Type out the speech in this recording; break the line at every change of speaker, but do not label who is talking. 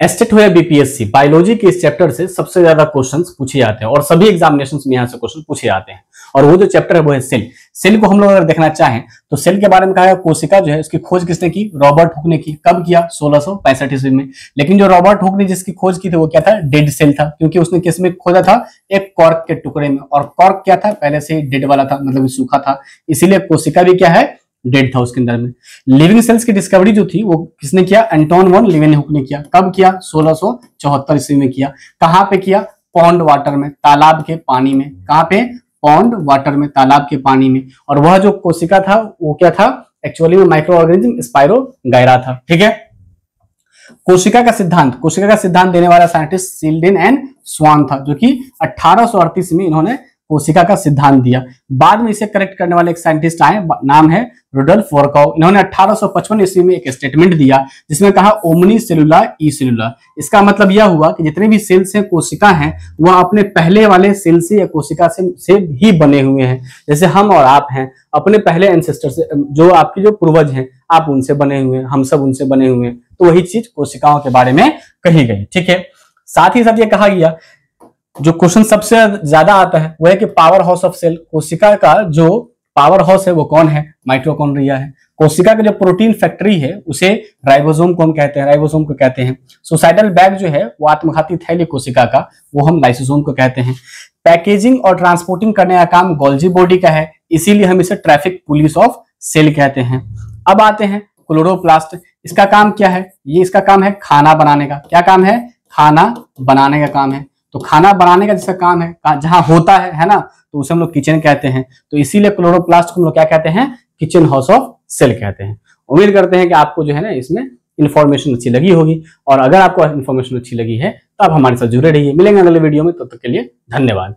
Estate हो या BPSC, biology के इस चैप्टर से सबसे ज्यादा क्वेश्चंस पूछे जाते हैं और सभी एग्जामिनेशंस में यहाँ से क्वेश्चन पूछे जाते हैं। और वो जो चैप्टर है वो है सेल। सेल को हम लोग अगर देखना चाहें तो सेल के बारे में कहा है, कोशिका जो है उसकी खोज किसने की? रॉबर्ट हुक ने की। कब किया? 1665 ईस्वी में। लेकिन जो रॉबर्ट हुक ने जिसकी खोज की थी वो क्या था? डेड सेल था, क्योंकि उसने किस में खोजा था? एक कॉर्क के टुकड़े में। और कॉर्क क्या था? पहले से ही डेड वाला था, मतलब सूखा था, इसीलिए कोशिका भी क्या है? डेड था उसके अंदर में। लिविंग सेल्स की डिस्कवरी जो थी वो किसने किया? एंटोन वन लीवेनहुक ने किया। कब किया? 1674 ईस्वी में किया। कहां पे किया? पॉन्ड वाटर में, तालाब के पानी में। कहां पे? पॉन्ड वाटर में, तालाब के पानी में। और वह जो कोशिका था वो क्या था? एक्चुअली में माइक्रो ऑर्गेनिज्म स्पाइरोगायरा था। ठीक है। कोशिका का सिद्धांत देने वाला साइंटिस्ट सील्डेन एंड स्वान था, जो कि 1838 में इन्होंने कोशिका का सिद्धांत दिया। बाद में इसे करेक्ट करने वाले एक साइंटिस्ट आए, नाम है रुडोल्फ वर्काउ। इन्होंने 1855 ईस्वी में एक स्टेटमेंट दिया जिसमें कहा ओमनी सेलुलर ई सेलुलर। इसका मतलब यह हुआ कि जितने भी सेल्स हैं, कोशिका हैं, वह अपने पहले वाले सेल से या कोशिका से ही बने हुए हैं। जैसे हम और आप हैं, अपने पहले एंसेस्टर से, जो आपके जो पूर्वज हैं, आप उनसे बने हुए हैं, हम सब उनसे बने हुए हैं। तो वही चीज कोशिकाओं के बारे में कही गई। ठीक है। साथ ही साथ ये कहा गया, जो क्वेश्चन सबसे ज्यादा आता है वो है कि पावर हाउस ऑफ सेल, कोशिका का जो पावर हाउस है वो कौन है? माइटोकॉन्ड्रिया है। कोशिका का जो प्रोटीन फैक्ट्री है उसे राइबोसोम को हम कहते हैं, राइबोसोम को कहते हैं। सुसाइडल बैग जो है वो आत्मघाती थैली कोशिका का, वो हम लाइसोसोम को कहते हैं। पैकेजिंग और ट्रांसपोर्टिंग करने का काम गोल्जी बॉडी का है, इसीलिए हम इसे ट्रैफिक पुलिस ऑफ सेल कहते हैं। अब आते हैं क्लोरोप्लास्ट। इसका काम क्या है? ये इसका काम है खाना बनाने का। क्या काम है? खाना बनाने का काम है। तो खाना बनाने का जिसका काम है, जहां होता है ना, तो उसे हम लोग किचन कहते हैं। तो इसीलिए क्लोरोप्लास्ट को हम लोग क्या कहते हैं? किचन हाउस ऑफ सेल कहते हैं। उम्मीद करते हैं कि आपको जो है ना इसमें इंफॉर्मेशन अच्छी लगी होगी, और अगर आपको इंफॉर्मेशन अच्छी लगी है तो आप हमारे साथ जुड़े रहिए। मिलेंगे अगले वीडियो में, तब तक के लिए धन्यवाद।